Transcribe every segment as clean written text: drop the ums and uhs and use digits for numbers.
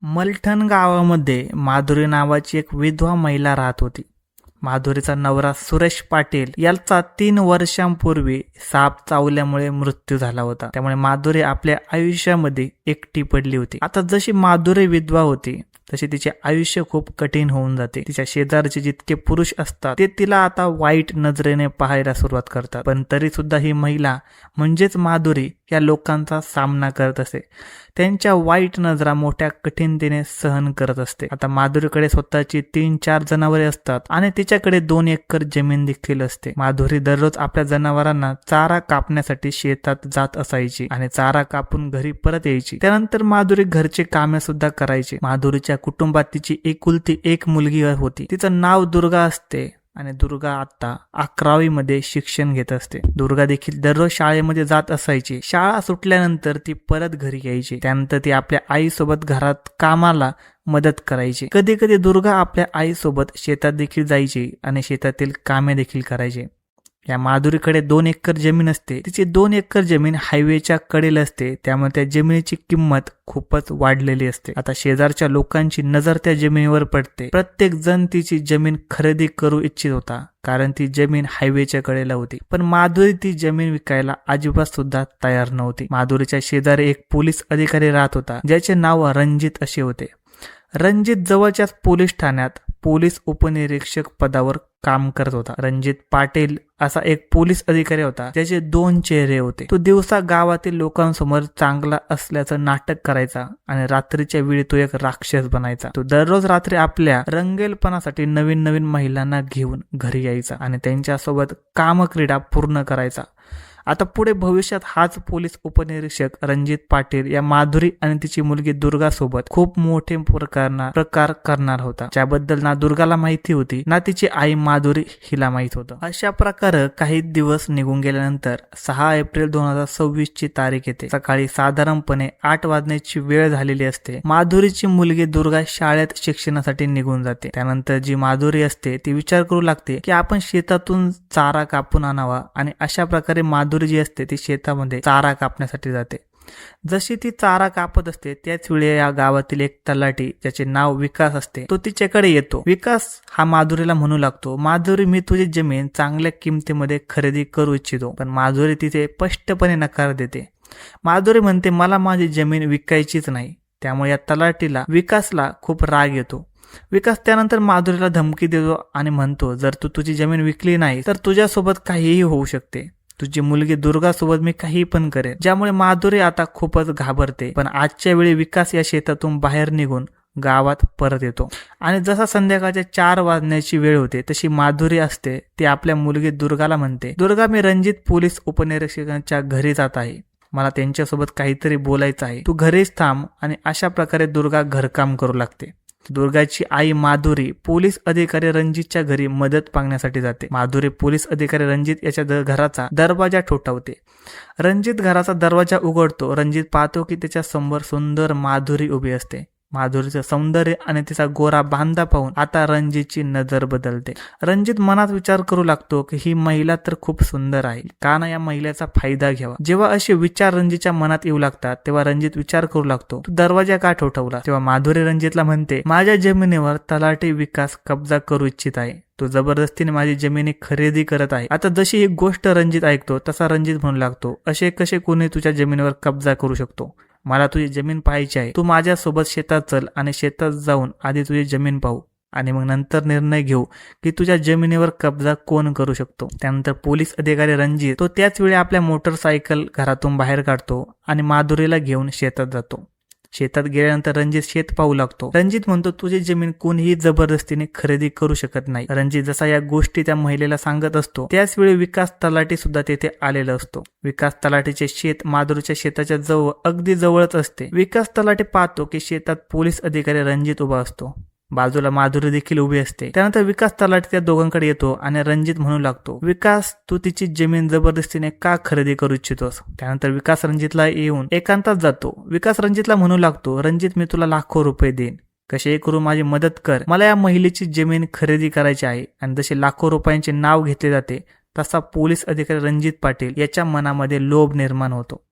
मलठण गावामध्ये माधुरी नावाची एक विधवा महिला राहत होती. माधुरीचा नवरा सुरेश पाटील याचा 3 वर्षांपूर्वी साप चावल्यामुळे मृत्यू झाला होता. त्यामुळे माधुरी आपल्या आयुष्यामध्ये एकटी पडली होती. आता जशी माधुरी विधवा होती तशी तिचे आयुष्य खूप कठीण होऊन जाते. तिच्या शेजारचे जितके पुरुष असतात ते तिला आता वाईट नजरेने पाहायला सुरुवात करतात. पण तरी सुद्धा ही महिला म्हणजेच माधुरी या लोकांचा सामना करत असते. त्यांच्या वाईट नजरा मोठ्या कठीणतेने सहन करत असते. आता माधुरीकडे स्वतःची 3-4 जनावरे असतात आणि तिच्याकडे 2 एकर जमीन देखील असते. माधुरी दररोज आपल्या जनावरांना चारा कापण्यासाठी शेतात जात असायची आणि चारा कापून घरी परत यायची. त्यानंतर माधुरी घरचे कामे सुद्धा करायची. माधुरीच्या कुटुंबात तिची एकुलती एक मुलगी होती. तिचं नाव दुर्गा असते आणि दुर्गा आता 11वी मध्ये शिक्षण घेत असते. दुर्गा देखील दररोज शाळेमध्ये जात असायची. शाळा सुटल्यानंतर ती परत घरी यायची. त्यानंतर ती आपल्या आईसोबत घरात कामाला मदत करायची. कधी कधी दुर्गा आपल्या आईसोबत शेतात देखील जायची आणि शेतातील कामे देखील करायची. या माधुरीकडे 2 एकर जमीन असते. तिची 2 एकर जमीन हायवेच्या कडेला असते. त्यामुळे त्या जमिनीची किंमत खूपच वाढलेली असते. आता शेजारच्या लोकांची नजर त्या जमिनीवर पडते. प्रत्येक जण तिची जमीन खरेदी करू इच्छित होता कारण ती जमीन हायवेच्या कडेला होती. पण माधुरी ती जमीन विकायला अजिबात सुद्धा तयार नव्हती. माधुरीच्या शेजारी एक पोलीस अधिकारी राहत होता ज्याचे नाव रणजित असे होते. रणजित जवळच्याच पोलीस ठाण्यात पोलीस उपनिरीक्षक पदावर काम करत होता. रणजित पाटील असा एक पोलीस अधिकारी होता ज्याचे 2 चेहरे होते. तो दिवसा गावातील लोकांसमोर चांगला असल्याचं नाटक करायचा आणि रात्रीच्या वेळी तो एक राक्षस बनायचा. तो दररोज रात्री आपल्या रंगेलपणासाठी नवीन नवीन महिलांना घेऊन घरी यायचा आणि त्यांच्यासोबत कामक्रीडा पूर्ण करायचा. आता पुढे भविष्यात हाच पोलीस उपनिरीक्षक रणजित पाटील या माधुरी आणि तिची मुलगी दुर्गा सोबत खूप मोठे प्रकार करणार होता, ज्याबद्दल ना दुर्गाला माहिती होती ना तिची आई माधुरी हिला माहित होतं. अशा प्रकारे काही दिवस निघून गेल्यानंतर 6 एप्रिल 2026 ची तारीख येते. सकाळी साधारणपणे 8 वाजण्याची वेळ झालेली असते. माधुरीची मुलगी दुर्गा शाळेत शिक्षणासाठी निघून जाते. त्यानंतर जी माधुरी असते ती विचार करू लागते की आपण शेतातून चारा कापून आणावा आणि अशा प्रकारे माधुरी जी असते ती शेतामध्ये चारा कापण्यासाठी जाते. जशी ती चारा कापत असते त्याच वेळी या गावातील एक तलाठी ज्याचे नाव विकास असते तो तिच्याकडे येतो. विकास हा माधुरीला म्हणू लागतो, माधुरी मी तुझी जमीन चांगल्या किमतीमध्ये खरेदी करू इच्छितो. पण माधुरी तिथे स्पष्टपणे नकार देते. माधुरी म्हणते मला माझी जमीन विकायचीच नाही. त्यामुळे या तलाठीला विकासला खूप राग येतो. विकास त्यानंतर माधुरीला धमकी देतो आणि म्हणतो जर तू तुझी जमीन विकली नाही तर तुझ्यासोबत काहीही होऊ शकते. तुझी मुलगी दुर्गा सोबत मी काही पण करेन. ज्यामुळे माधुरी आता खूपच घाबरते. पण आजच्या वेळी विकास या शेतातून बाहेर निघून गावात परत येतो आणि जसा संध्याकाळच्या 4 वाजण्याची वेळ होते तशी माधुरी असते ती आपल्या मुलगी दुर्गाला म्हणते, दुर्गा मी रणजित पोलीस उपनिरीक्षकांच्या घरी जात आहे. मला त्यांच्यासोबत काहीतरी बोलायचं आहे. तू घरीच थांब. आणि अशा प्रकारे दुर्गा घरकाम करू लागते. दुर्गाची आई माधुरी पोलीस अधिकारी रणजितच्या घरी मदत मागण्यासाठी जाते. माधुरी पोलीस अधिकारी रणजित याच्या घराचा दरवाजा ठोठावते. रणजित घराचा दरवाजा उघडतो. रणजित पाहतो की त्याच्या समोर सुंदर माधुरी उभी असते. माधुरीचं सौंदर्य आणि तिचा गोरा बांधा पाहून आता रणजितची नजर बदलते. रणजित मनात विचार करू लागतो की ही महिला तर खूप सुंदर आहे, का ना या महिलेचा फायदा घ्यावा. जेव्हा असे विचार रणजितच्या मनात येऊ लागतात तेव्हा रणजित विचार करू लागतो, तू दरवाजा का ठोठवला. तेव्हा माधुरी रणजितला म्हणते, माझ्या जमिनीवर तलाठी विकास कब्जा करू इच्छित आहे. तो जबरदस्तीने माझी जमिनी खरेदी करत आहे. आता जशी ही गोष्ट रणजित ऐकतो तसा रणजित म्हणू लागतो, असे कसे कोणी तुझ्या जमिनीवर कब्जा करू शकतो. मला तुझी जमीन पाहायची आहे. तू माझ्यासोबत शेतात चल आणि शेतात जाऊन आधी तुझी जमीन पाहू आणि मग नंतर निर्णय घेऊ की तुझ्या जमिनीवर कब्जा कोण करू शकतो. त्यानंतर पोलीस अधिकारी रणजित तो त्याच वेळी आपल्या मोटरसायकल घरातून बाहेर काढतो आणि माधुरीला घेऊन शेतात जातो. शेतात गेल्यानंतर रणजित शेत पाहू लागतो. रणजित म्हणतो तुझी जमीन कोणीही जबरदस्तीने खरेदी करू शकत नाही. रणजित जसा या गोष्टी त्या महिलेला सांगत असतो त्याच वेळी विकास तलाठी सुद्धा तेथे आलेला असतो. विकास तलाठीचे शेत माधुरीच्या शेताच्या अगदी जवळच असते. विकास तलाठी पाहतो की शेतात पोलीस अधिकारी रणजित उभा असतो. बाजूला माधुरी देखील उभी असते. त्यानंतर विकास तलाठी त्या दोघांकडे येतो आणि रणजित म्हणू लागतो, विकास तू तिची जमीन जबरदस्तीने का खरेदी करू इच्छितोस. त्यानंतर विकास रणजितला येऊन एकांतात जातो. विकास रणजितला म्हणू लागतो, रणजित मी तुला लाखो रुपये देईन, कसे करू माझी मदत कर. मला या महिलेची जमीन खरेदी करायची आहे. आणि जसे लाखो रुपयांचे नाव घेतले जाते तसा पोलीस अधिकारी रणजित पाटील याच्या मनामध्ये लोभ निर्माण होतो.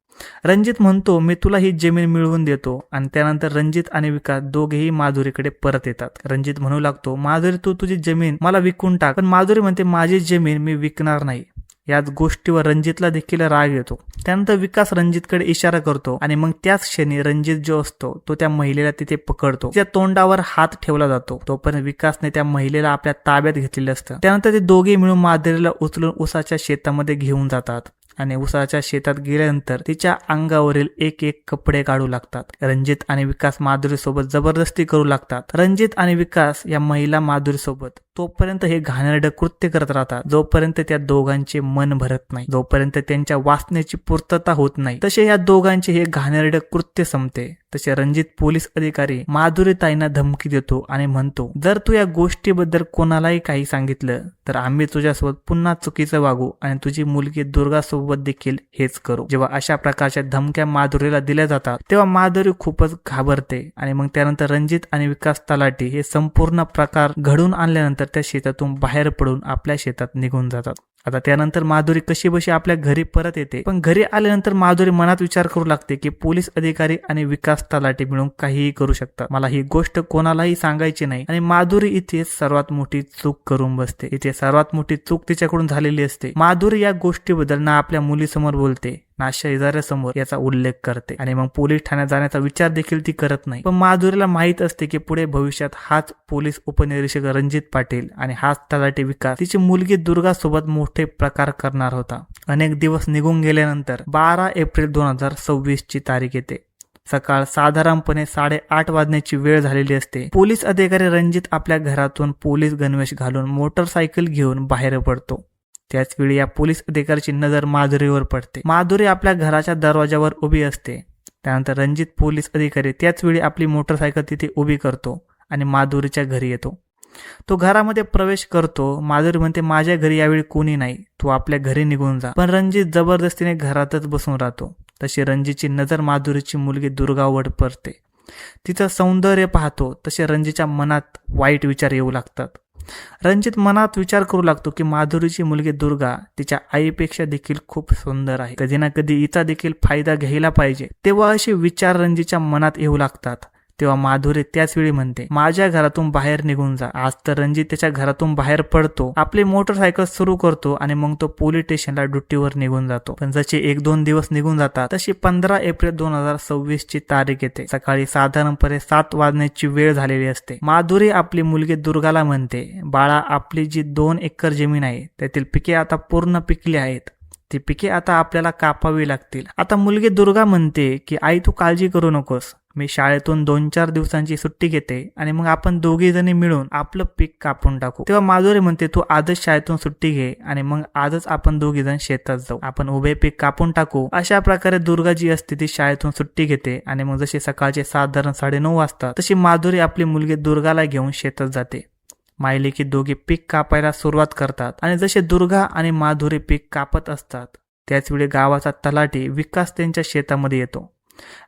रणजित म्हणतो मी तुला ही जमीन मिळवून देतो आणि त्यानंतर रणजित आणि विकास दोघेही माधुरीकडे परत येतात. रणजित म्हणू लागतो माधुरी तू तुझी जमीन मला विकून टाक, पण माधुरी म्हणते माझी जमीन मी विकणार नाही. याच गोष्टीवर रणजितला देखील राग येतो. त्यानंतर विकास रणजितकडे इशारा करतो आणि मग त्याच क्षणी रणजित जो असतो तो त्या महिलेला तिथे पकडतो. त्या तोंडावर हात ठेवला जातो. तोपर्यंत विकासने त्या महिलेला आपल्या ताब्यात घेतलेलं असतं. त्यानंतर ते दोघे मिळून माधुरीला उचलून उसाच्या शेतामध्ये घेऊन जातात आणि उसाच्या शेतात गेल्यानंतर तिच्या अंगावरील एक एक कपडे काढू लागतात. रणजित आणि विकास माधुरी सोबत जबरदस्ती करू लागतात. रणजित आणि विकास या महिला माधुरी सोबत तोपर्यंत हे घाणेरडं कृत्य करत राहतात जोपर्यंत त्या दोघांचे मन भरत नाही, जोपर्यंत त्यांच्या वासनेची पूर्तता होत नाही. तसे या दोघांचे हे घाणेरडं कृत्य संपते. तसे रणजित पोलीस अधिकारी माधुरीताईंना धमकी देतो आणि म्हणतो जर तू या गोष्टीबद्दल कोणालाही काही सांगितलं तर आम्ही तुझ्यासोबत पुन्हा चुकीचं वागू आणि तुझी मुलगी दुर्गा सोबत देखील हेच करू. जेव्हा अशा प्रकारच्या धमक्या माधुरीला दिल्या जातात तेव्हा माधुरी खूपच घाबरते आणि मग त्यानंतर रणजित आणि विकास तलाठी हे संपूर्ण प्रकार घडून आणल्यानंतर त्या शेतातून बाहेर पडून आपल्या शेतात निघून जातात. आता त्यानंतर माधुरी कशी बशी आपल्या घरी परत येते, पण घरी आल्यानंतर माधुरी मनात विचार करू लागते की पोलीस अधिकारी आणि विकास तलाठी मिळून काहीही करू शकतात, मला ही गोष्ट कोणालाही सांगायची नाही. आणि माधुरी इथे सर्वात मोठी चूक करून बसते. इथे सर्वात मोठी चूक तिच्याकडून झालेली असते. माधुरी या गोष्टीबद्दल ना आपल्या मुलीसमोर बोलते ना शेजाऱ्यासमोर याचा उल्लेख करते आणि मग पोलीस ठाण्यात जाण्याचा विचार देखील ती करत नाही. पण माधुरीला माहित असते की पुढे भविष्यात हाच पोलीस उपनिरीक्षक रणजित पाटील आणि हाच तलाठी विकास तिची मुलगी दुर्गा सोबत मोठे प्रकार करणार होता. अनेक दिवस निघून गेल्यानंतर 12 एप्रिल 2026 ची तारीख येते. सकाळ साधारणपणे 8:30 वाजण्याची वेळ झालेली असते. पोलीस अधिकारी रणजित आपल्या घरातून पोलीस गणवेश घालून मोटरसायकल घेऊन बाहेर पडतो. त्याच वेळी या पोलीस अधिकाऱ्याची नजर माधुरीवर पडते. माधुरी आपल्या घराच्या दरवाजावर उभी असते. त्यानंतर रणजित पोलीस अधिकारी त्याच वेळी आपली मोटरसायकल तिथे उभी करतो आणि माधुरीच्या घरी येतो. तो घरामध्ये प्रवेश करतो. माधुरी म्हणते माझ्या घरी यावेळी कोणी नाही, तू आपल्या घरी निघून जा. पण रणजित जबरदस्तीने घरातच बसून राहतो. तशी रणजितची नजर माधुरीची मुलगी दुर्गावर पडते. तिचं सौंदर्य पाहतो तसे रणजितच्या मनात वाईट विचार येऊ लागतात. रणजित मनात विचार करू लागतो की माधुरीची मुलगी दुर्गा तिच्या आईपेक्षा देखील खूप सुंदर आहे, कधी ना कधी हिचा देखील फायदा घ्यायला पाहिजे. तेव्हा असे विचार रणजितच्या मनात येऊ लागतात. तेव्हा माधुरी त्याच वेळी म्हणते माझ्या घरातून बाहेर निघून जा. आज तर रणजित त्याच्या घरातून बाहेर पडतो, आपली मोटरसायकल सुरू करतो आणि मग तो पोलीस स्टेशनला ड्युटीवर निघून जातो. पण जसे 1-2 दिवस निघून जातात तशी 15 एप्रिल 2026 ची तारीख येते. सकाळी साधारणपणे 7 वाजण्याची वेळ झालेली असते. माधुरी आपली मुलगी दुर्गाला म्हणते बाळा आपली जी 2 एकर जमीन आहे त्यातील पिके आता पूर्ण पिकली आहेत, ती पिके आता आपल्याला कापावी लागतील. आता मुलगी दुर्गा म्हणते की आई तू काळजी करू नकोस, मी शाळेतून 2-4 दिवसांची सुट्टी घेते आणि मग आपण दोघी जणी मिळून आपलं पीक कापून टाकू. तेव्हा माधुरी म्हणते तू आजच शाळेतून सुट्टी घे आणि मग आजच आपण दोघी जण शेतात जाऊ, आपण उभे पीक कापून टाकू. अशा प्रकारे दुर्गा जी असते ती शाळेतून सुट्टी घेते आणि मग जसे सकाळचे साधारण 9:30 वाजता तशी माधुरी आपली मुलगी दुर्गाला घेऊन शेतात जाते. मायलेकी दोघे पीक कापायला सुरुवात करतात आणि जसे दुर्गा आणि माधुरी पीक कापत असतात त्याच वेळी गावाचा तलाठी विकास त्यांच्या शेतामध्ये येतो.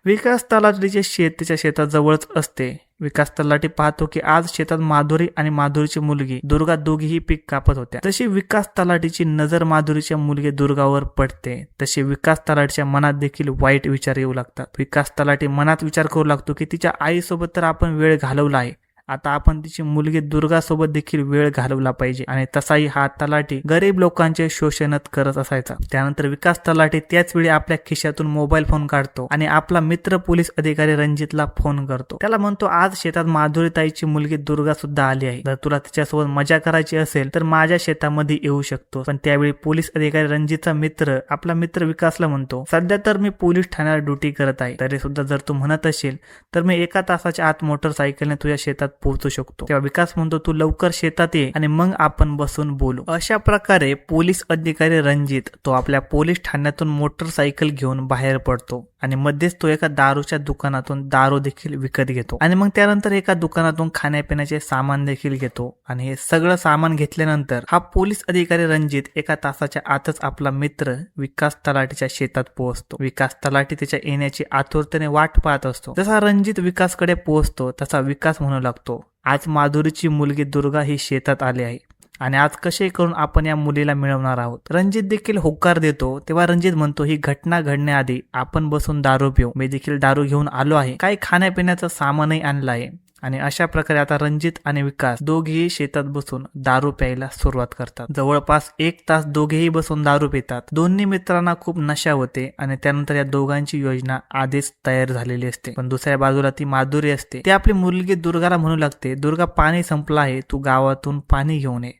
विकास तलाठीचे शेत त्याच्या शेताजवळच असते. विकास तलाठी पाहतो की आज शेतात माधुरी आणि माधुरीची मुलगी दुर्गा दोघीही पीक कापत होत्या. जशी विकास तलाठीची नजर माधुरीच्या मुलगी दुर्गावर पडते तसे विकास तलाठीच्या मनात देखील वाईट विचार येऊ लागतात. विकास तलाठी मनात विचार करू लागतो की तिच्या आईसोबत तर आपण वेळ घालवला आहे, आता आपण तिची मुलगी दुर्गा सोबत देखील वेळ घालवला पाहिजे. आणि तसाही हा तलाठी गरीब लोकांचे शोषणच करत असायचा. त्यानंतर विकास तलाठी त्याच वेळी आपल्या खिशातून मोबाईल फोन काढतो आणि आपला मित्र पोलीस अधिकारी रणजितला फोन करतो. त्याला म्हणतो आज शेतात माधुरीताईची मुलगी दुर्गा सुद्धा आली आहे, जर तुला तिच्यासोबत मजा करायची असेल तर माझ्या शेतामध्ये येऊ शकतो. पण त्यावेळी पोलीस अधिकारी रणजितचा मित्र आपला मित्र विकासला म्हणतो सध्या तर मी पोलीस ठाण्यावर ड्युटी करत आहे, तरी सुद्धा जर तू म्हणत असेल तर मी 1 तासाच्या आत मोटरसायकलने तुझ्या शेतात पोहोचू शकतो. तेव्हा विकास म्हणतो तू लवकर शेतात ये आणि मग आपण बसून बोलू. अशा प्रकारे पोलीस अधिकारी रणजित तो आपल्या पोलीस ठाण्यातून मोटरसायकल घेऊन बाहेर पडतो आणि मध्येच तो एका दारूच्या दुकानातून दारू देखील विकत घेतो आणि मग त्यानंतर एका दुकानातून खाण्यापिण्याचे सामान देखील घेतो. आणि हे सगळं सामान घेतल्यानंतर हा पोलीस अधिकारी रणजित 1 तासाच्या आतच आपला मित्र विकास तलाठीच्या शेतात पोहोचतो. विकास तलाठी त्याच्या येण्याची आतुरतेने वाट पाहत असतो. जसा रणजित विकासकडे पोहोचतो तसा विकास म्हणू लागतो आज माधुरीची मुलगी दुर्गा ही शेतात आली आहे आणि आज कसे करून आपण या मुलीला मिळवणार आहोत. रणजित देखील होकार देतो. तेव्हा रणजित म्हणतो, ही घटना घडण्याआधी आपण बसून दारू पिऊ. मी देखील दारू घेऊन आलो आहे, काही खाण्यापिण्याचं सामानही आणलं आहे. आणि अशा प्रकारे आता रणजित आणि विकास दोघेही शेतात बसून दारू प्यायला सुरुवात करतात. जवळपास 1 तास दोघेही बसून दारू पितात. दोन्ही मित्रांना खूप नशा होते आणि त्यानंतर या दोघांची योजना आधीच तयार झालेली असते. पण दुसऱ्या बाजूला ती माधुरी असते. ती आपली मुलगी दुर्गाला म्हणू लागते, दुर्गा पाणी संपलं आहे, तू गावातून पाणी घेऊन ये.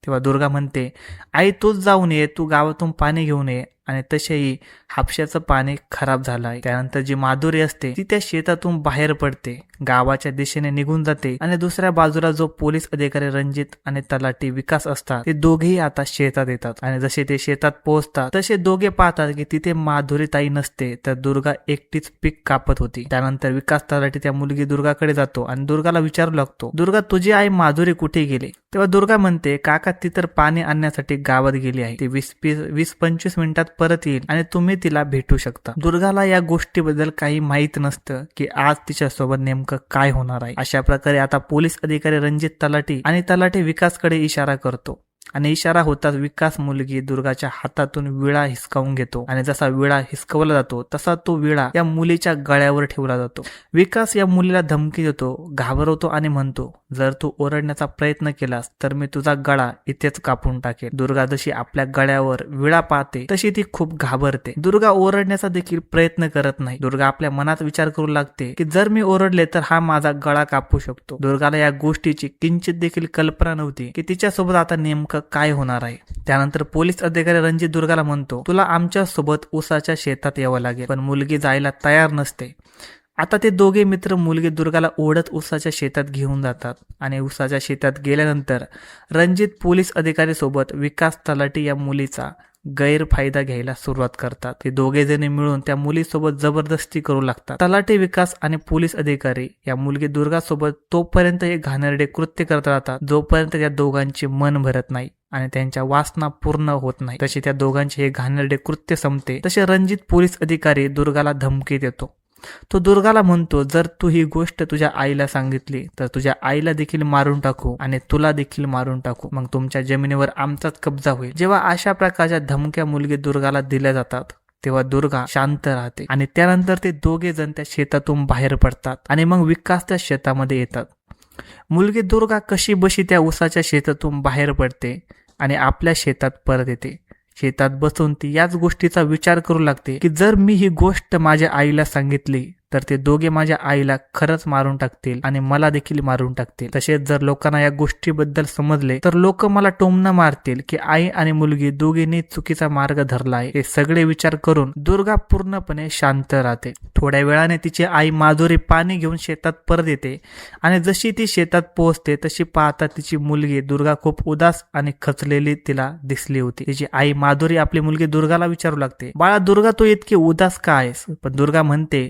तेव्हा दुर्गा म्हणते, आई तूच जाऊन ये, तू गावातून पाणी घेऊन ये. आणि तसेही हापशाचं पाणी खराब झालं आहे. त्यानंतर जी माधुरी असते ती त्या शेतातून बाहेर पडते, गावाच्या दिशेने निघून जाते. आणि दुसऱ्या बाजूला जो पोलीस अधिकारी रणजित आणि तलाठी विकास असतात ते दोघेही आता शेतात येतात. आणि जसे ते शेतात पोहोचतात तसे दोघे पाहतात की तिथे माधुरी ताई नसते, तर दुर्गा एकटीच पीक कापत होती. त्यानंतर विकास तलाठी त्या मुलगी दुर्गाकडे जातो आणि दुर्गाला विचारू लागतो, दुर्गा तुझी आई माधुरी कुठे गेली. तेव्हा दुर्गा म्हणते, काका ती तर पाणी आणण्यासाठी गावात गेली आहे, ती 20-25 मिनिटात परत येईल आणि तुम्ही तिला भेटू शकता. दुर्गाला या गोष्टीबद्दल काही माहित नसतं की आज तिच्या सोबत नेमकं काय होणार आहे. अशा प्रकारे आता पोलीस अधिकारी रणजित तलाठी आणि तलाठी विकासकडे इशारा करतो. आणि इशारा होताच विकास मुलगी दुर्गाच्या हातातून विळा हिसकावून घेतो. आणि जसा विळा हिसकवला जातो तसा तो विळा या मुलीच्या गळ्यावर ठेवला जातो. विकास या मुलीला धमकी देतो, घाबरवतो आणि म्हणतो, जर तू ओरडण्याचा प्रयत्न केलास तर मी तुझा गळा इथेच कापून टाकेल. दुर्गा जशी आपल्या गळ्यावर विळा पाहते तशी ती खूप घाबरते. दुर्गा ओरडण्याचा देखील प्रयत्न करत नाही. दुर्गा आपल्या मनात विचार करू लागते की जर मी ओरडले तर हा माझा गळा कापू शकतो. दुर्गाला या गोष्टीची किंचित देखील कल्पना नव्हती की तिच्यासोबत आता नेमकं काय होणार आहे. त्यानंतर पोलीस अधिकारी रणजित दुर्गाला म्हणतो, तुला आमच्या सोबत ऊसाच्या शेतात यावं लागेल. पण मुलगी जायला तयार नसते. आता ते दोघे मित्र मुलगी दुर्गाला ओढत ऊसाच्या शेतात घेऊन जातात. आणि ऊसाच्या शेतात गेल्यानंतर रणजित पोलीस अधिकारी सोबत विकास तलाठी या मुलीचा गैरफायदा घ्यायला सुरुवात करतात. ते दोघे जण मिळून त्या मुलीसोबत जबरदस्ती करू लागतात. तलाठी विकास आणि पोलीस अधिकारी या मुलगी दुर्गा सोबत तोपर्यंत हे घाणेरडे कृत्य करत राहतात जोपर्यंत त्या दोघांचे मन भरत नाही आणि त्यांच्या वासना पूर्ण होत नाही. तसे त्या दोघांचे हे घाणेरडे कृत्य संपते. तसे रणजित पोलीस अधिकारी दुर्गाला धमकी देतो. तो दुर्गाला म्हणतो, जर तू ही गोष्ट तुझ्या आईला सांगितली तर तुझ्या आईला देखील मारून टाकू आणि तुला देखील मारून टाकू, मग तुमच्या जमिनीवर आमचाच कब्जा होईल. जेव्हा अशा प्रकारच्या धमक्या मुलगी दुर्गाला दिल्या जातात तेव्हा दुर्गा शांत राहते. आणि त्यानंतर ते दोघे जण त्या शेतातून बाहेर पडतात आणि मग विकास त्या शेतामध्ये येतात. मुलगी दुर्गा कशी बशी त्या ऊसाच्या शेतातून बाहेर पडते आणि आपल्या शेतात परत येते. शेतात बसून ती याच गोष्टीचा विचार करू लागते की जर मी ही गोष्ट माझ्या आईला सांगितली तर ते दोघे माझ्या आईला खरंच मारून टाकतील आणि मला देखील मारून टाकतील. तसेच जर लोकांना या गोष्टीबद्दल समजले तर लोक मला टोमणं मारतील की आई आणि मुलगी दोघींनी चुकीचा मार्ग धरला आहे. हे सगळे विचार करून दुर्गा पूर्णपणे शांत राहते. थोड्या वेळाने तिची आई माधुरी पाणी घेऊन शेतात परत येते आणि जशी ती शेतात पोहोचते तशी पाहता तिची मुलगी दुर्गा खूप उदास आणि खचलेली तिला दिसली होती. तिची आई माधुरी आपली मुलगी दुर्गाला विचारू लागते, बाळा दुर्गा तू इतकी उदास का आहेस. पण दुर्गा म्हणते,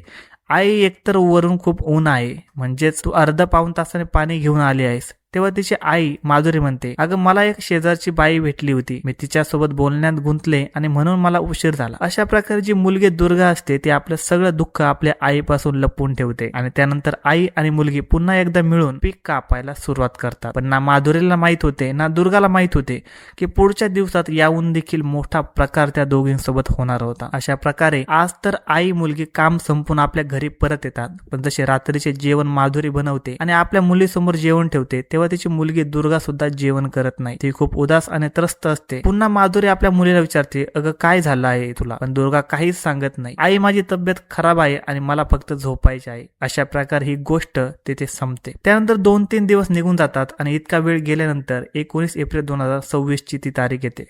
आई एकतर वरून खूप ऊन आहे, म्हणजेच तू अर्धा पाऊण तासाने पाणी घेऊन आली आहेस. तेव्हा तिची आई माधुरी म्हणते, अगं मला एक शेजारची बाई भेटली होती, मी तिच्यासोबत बोलण्यात गुंतले आणि म्हणून मला उशीर झाला. अशा प्रकारे जी मुलगी दुर्गा असते ती आपलं सगळं दुःख आपल्या आईपासून लपवून ठेवते. आणि त्यानंतर आई आणि मुलगी पुन्हा एकदा मिळून पीक कापायला सुरुवात करतात. पण ना माधुरीला माहित होते ना दुर्गाला माहित होते की पुढच्या दिवसात याहून देखील मोठा प्रकार त्या दोघींसोबत होणार होता. अशा प्रकारे आज तर आई मुलगी काम संपून आपल्या घरी परत येतात. पण जसे रात्रीचे जेवण माधुरी बनवते आणि आपल्या मुलीसमोर जेवण ठेवते तेव्हा तिची मुलगी दुर्गा सुद्धा जेवण करत नाही. ती खूप उदास आणि त्रस्त असते. पुन्हा माधुरी आपल्या मुलीला विचारते, अगं काय झालं आहे तुला. पण दुर्गा काहीच सांगत नाही. आई माझी तब्येत खराब आहे आणि मला फक्त झोपायचे आहे. अशा प्रकारे ही गोष्ट तिथे संपते. त्यानंतर 2-3 दिवस निघून जातात आणि इतका वेळ गेल्यानंतर 19 एप्रिल 2026 ची ती तारीख येते.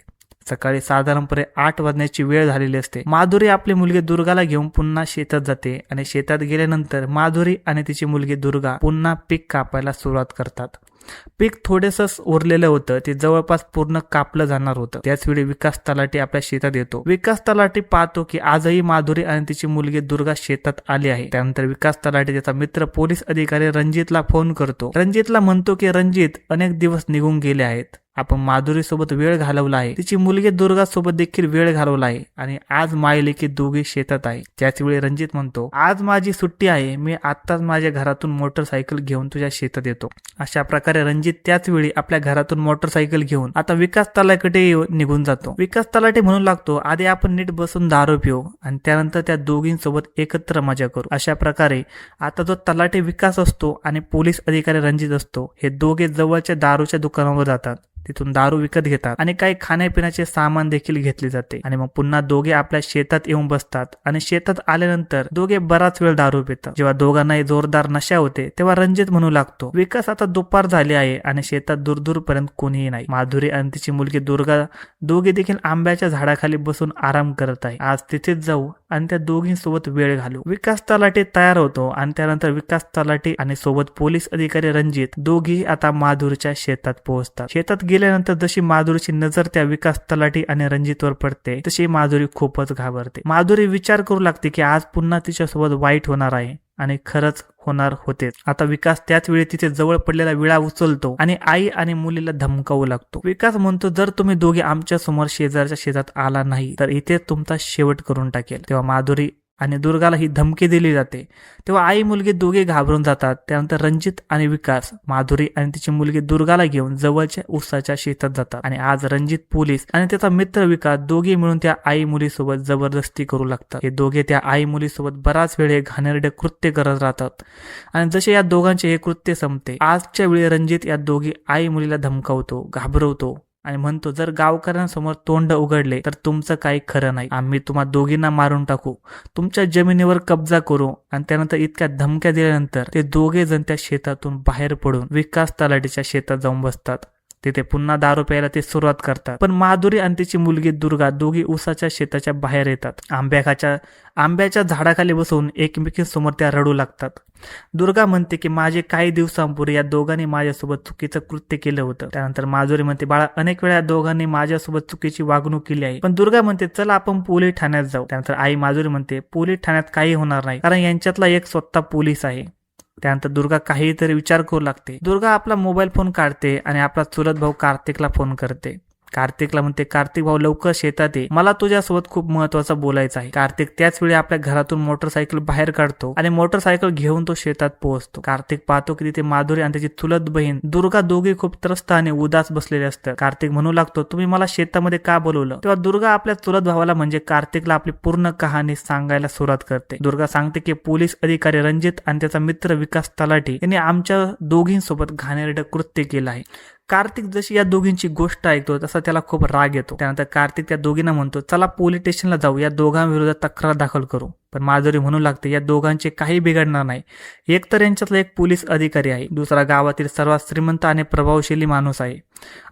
सकाळी साधारणपणे 8 वाजण्याची वेळ झालेली असते. माधुरी आपली मुलगी दुर्गाला घेऊन पुन्हा शेतात जाते आणि शेतात गेल्यानंतर माधुरी आणि तिची मुलगी दुर्गा पुन्हा पीक कापायला सुरुवात करतात. पीक थोडेसच उरलेलं होतं, ते जवळपास पूर्ण कापलं जाणार होतं. त्याचवेळी विकास तलाठी आपल्या शेतात येतो. विकास तलाठी पाहतो की आजही माधुरी आणि तिची मुलगी दुर्गा शेतात आली आहे. त्यानंतर विकास तलाठी त्याचा मित्र पोलीस अधिकारी रणजितला फोन करतो. रणजितला म्हणतो की रणजित अनेक दिवस निघून गेले आहेत आपण माधुरी सोबत वेळ घालवला आहे, तिची मुलगी दुर्गा सोबत देखील वेळ घालवला आहे आणि आज मायलेकी दोघे शेतात आहे. त्याच वेळी रणजित म्हणतो, आज माझी सुट्टी आहे, मी आत्ताच माझ्या घरातून मोटरसायकल घेऊन तुझ्या शेतात येतो. अशा प्रकारे रणजित त्याच वेळी आपल्या घरातून मोटरसायकल घेऊन आता विकास तलाठीकडे निघून जातो. विकास तलाठी म्हणू लागतो, आधी आपण नीट बसून दारू पिऊ आणि त्यानंतर त्या दोघींसोबत एकत्र मजा करू. अशा प्रकारे आता जो तलाठी विकास असतो आणि पोलीस अधिकारी रणजित असतो, हे दोघे जवळच्या दारूच्या दुकानावर जातात. तिथून दारू विकत घेतात आणि काही खाण्यापिण्याचे सामान देखील घेतले जाते आणि मग पुन्हा दोघे आपल्या शेतात येऊन बसतात आणि शेतात आल्यानंतर दोघे बराच वेळ दारू पितात. जेव्हा दोघांनाही जोरदार नशा होते तेव्हा रणजित म्हणू लागतो, विकास आता दुपार झाली आहे आणि शेतात दूर दूर पर्यंत कोणीही नाही. माधुरी आणि तिची मुलगी दुर्गा दोघे देखील आंब्याच्या झाडाखाली बसून आराम करत आहे. आज तिथेच जाऊ आणि त्या दोघींसोबत वेळ घालू. विकास तलाठी तयार होतो आणि त्यानंतर विकास तलाठी आणि सोबत पोलीस अधिकारी रणजित दोघी आता माधुरीच्या शेतात पोहोचतात. शेतात गेल्यानंतर जशी माधुरीची नजर त्या विकास तलाठी आणि रणजितवर पडते तशी माधुरी खूपच घाबरते. माधुरी विचार करू लागते की आज पुन्हा तिच्यासोबत वाईट होणार आहे आणि खरंच होणार होतेच. आता विकास त्याच वेळी तिथे जवळ पडलेला विळा उचलतो आणि आई आणि मुलीला धमकावू लागतो. विकास म्हणतो, जर तुम्ही दोघे आमच्या समोर शेजारच्या शेतात आला नाही तर इथे तुमचा शेवट करून टाकेल. तेव्हा माधुरी आणि दुर्गाला ही धमकी दिली जाते. तेव्हा आई मुलगी दोघे घाबरून जातात. त्यानंतर रणजित आणि विकास माधुरी आणि तिची मुलगी दुर्गाला घेऊन जवळच्या ऊसाच्या शेतात जातात आणि आज रणजित पोलीस आणि त्याचा मित्र विकास दोघे मिळून त्या आई मुलीसोबत जबरदस्ती करू लागतात. हे दोघे त्या आई मुलीसोबत बराच वेळ हे घाणेरडे कृत्य करत राहतात आणि जसे या दोघांचे हे कृत्य संपते, आजच्या वेळी रणजित या दोघी आई मुलीला धमकावतो, घाबरवतो आणि म्हणतो, जर गावकऱ्यांसमोर तोंड उघडले तर तुमचं काही खरं नाही, आम्ही तुम्हा दोघींना मारून टाकू, तुमच्या जमिनीवर कब्जा करू. आणि त्यानंतर इतक्या धमक्या दिल्यानंतर ते दोघे जण त्या शेतातून बाहेर पडून विकास तलाठीच्या शेतात जाऊन बसतात. तिथे पुन्हा दारू प्यायला ते सुरुवात करतात. पण माधुरी आणि तिची मुलगी दुर्गा दोघी ऊसाच्या शेताच्या बाहेर येतात. आंब्याच्या झाडाखाली बसून एकमेकींसमोर त्या रडू लागतात. दुर्गा म्हणते की माझे काही दिवसांपूर्वी या दोघांनी माझ्यासोबत चुकीचं कृत्य केलं होतं. त्यानंतर माधुरी म्हणते, बाळा, अनेक वेळा दोघांनी माझ्यासोबत चुकीची वागणूक केली आहे. पण दुर्गा म्हणते, चला आपण पोलीस ठाण्यात जाऊ. त्यानंतर आई माधुरी म्हणते, पोलीस ठाण्यात काही होणार नाही, कारण यांच्यातला एक स्वतः पोलीस आहे. त्यानंतर दुर्गा काहीतरी विचार करू लागते. दुर्गा आपला मोबाईल फोन काढते आणि आपला चुलत भाऊ कार्तिकला फोन करते. कार्तिकला म्हणते, कार्तिक भाऊ लवकर शेतात ये, मला तुझ्यासोबत खूप महत्वाचं बोलायचं आहे. कार्तिक त्याच वेळी आपल्या घरातून मोटरसायकल बाहेर काढतो आणि मोटरसायकल घेऊन तो शेतात पोहोचतो. कार्तिक पाहतो की तिथे माधुरी आणि त्याची चुलत बहीण दुर्गा दोघे खूप त्रस्त आणि उदास बसलेले असतात. कार्तिक म्हणू लागतो, तुम्ही मला शेतामध्ये का बोलवलं? तेव्हा दुर्गा आपल्या चुलत भावाला म्हणजे कार्तिकला आपली पूर्ण कहाणी सांगायला सुरुवात करते. दुर्गा सांगते की पोलीस अधिकारी रणजित आणि त्याचा मित्र विकास तलाठी यांनी आमच्या दोघींसोबत घाणेरडं कृत्य केलं आहे. कार्तिक जशी या दोघींची गोष्ट ऐकतो तसा त्याला खूप राग येतो. त्यानंतर कार्तिक त्या दोघींना म्हणतो, चला पोलीस स्टेशनला जाऊ, या दोघांविरोधात तक्रार दाखल करू. पण माधुरी म्हणू लागते, या दोघांचे काही बिघडणार नाही. एक तर यांच्यातला एक पोलीस अधिकारी आहे, दुसरा गावातील सर्वात श्रीमंत आणि प्रभावशाली माणूस आहे.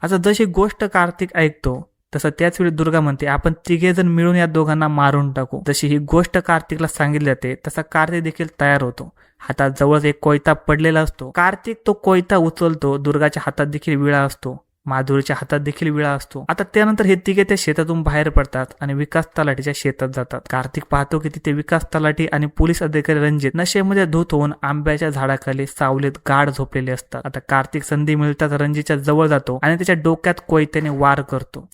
आता जशी गोष्ट कार्तिक ऐकतो तसं त्याच वेळी दुर्गा म्हणते, आपण तिघे जण मिळून या दोघांना मारून टाकू. जशी ही गोष्ट कार्तिकला सांगितली जाते तसा कार्तिक देखील तयार होतो. हातात जवळच एक कोयता पडलेला असतो. कार्तिक तो कोयता उचलतो. दुर्गाच्या हातात देखील विळा असतो. माधुरीच्या हातात देखील विळा असतो. आता त्यानंतर हे तिघे त्या शेतातून बाहेर पडतात आणि विकास तलाठीच्या शेतात जातात. कार्तिक पाहतो की तिथे विकास तलाठी आणि पोलीस अधिकारी रणजित नशेमध्ये धूत होऊन आंब्याच्या झाडाखाली सावलीत गाढ झोपलेले असतात. आता कार्तिक संधी मिळताच रणजितच्या जवळ जातो आणि त्याच्या डोक्यात कोयत्याने वार करतो.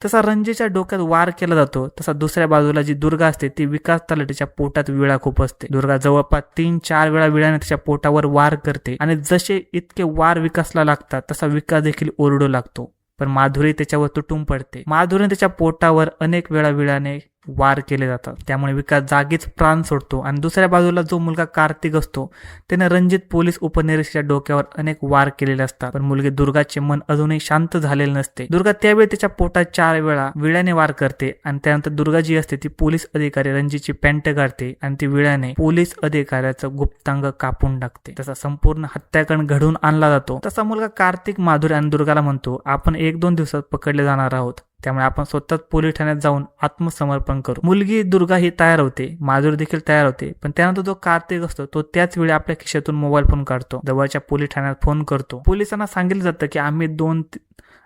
तसा रणजितच्या डोक्यात वार केला जातो तसा दुसऱ्या बाजूला जी दुर्गा असते ती विकास तलाठीच्या पोटात विळा खूप असते. दुर्गा जवळपास 3-4 वेळा विळाने त्याच्या पोटावर वार करते आणि जसे इतके वार विकासला लागतात तसा विकास देखील ओरडू लागतो. पण माधुरी त्याच्यावर तुटून पडते. माधुरीने त्याच्या पोटावर अनेक वेळा विळाने वार केले जातात. त्यामुळे विकास जागीच प्राण सोडतो आणि दुसऱ्या बाजूला जो मुलगा कार्तिक असतो त्याने रणजित पोलीस उपनिरीक्षकाच्या डोक्यावर अनेक वार केलेले असतात. पण मुलगी दुर्गाचे मन अजूनही शांत झालेले नसते. दुर्गा त्यावेळी त्याच्या पोटात 4 वेळा विळ्याने वार करते आणि त्यानंतर दुर्गा जी असते ती पोलीस अधिकारी रणजितची पॅन्ट काढते आणि ती विळ्याने पोलीस अधिकाऱ्याचं गुप्तांग कापून टाकते. तसा संपूर्ण हत्याकांड घडवून आणला जातो. तसा मुलगा कार्तिक माधुरी आणि दुर्गाला म्हणतो, आपण 1-2 दिवसात पकडले जाणार आहोत, त्यामुळे आपण स्वतःच पोलीस ठाण्यात जाऊन आत्मसमर्पण करू. मुलगी दुर्गा ही तयार होते. माधुरी देखील तयार होते. पण त्यानंतर जो कार्तिक असतो तो त्याच वेळी आपल्या खिशातून मोबाईल फोन काढतो. जवळच्या पोलीस ठाण्यात फोन करतो. पोलिसांना सांगितलं जातं की आम्ही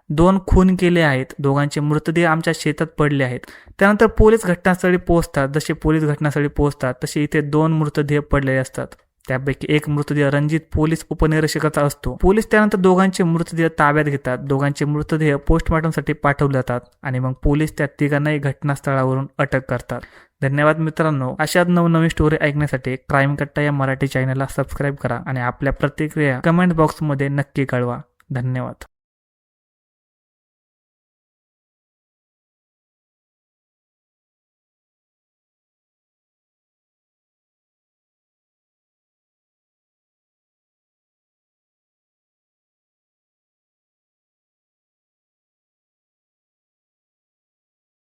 दोन खून केले आहेत. दोघांचे मृतदेह आमच्या शेतात पडले आहेत. त्यानंतर पोलीस घटनास्थळी पोहोचतात. जसे पोलीस घटनास्थळी पोहोचतात तसे इथे 2 मृतदेह पडलेले असतात. त्यापैकी एक मृतदेह रणजित पोलीस उपनिरीक्षकाचा असतो. पोलीस त्यानंतर दोघांचे मृतदेह ताब्यात घेतात. दोघांचे मृतदेह पोस्टमॉर्टमसाठी पाठवले जातात आणि मग पोलीस त्या तिघांनाही घटनास्थळावरून अटक करतात. धन्यवाद मित्रांनो. अशाच नवनवीन स्टोरी ऐकण्यासाठी क्राईम कट्टा या मराठी चॅनलला सबस्क्राईब करा आणि आपल्या प्रतिक्रिया कमेंट बॉक्समध्ये नक्की कळवा. धन्यवाद.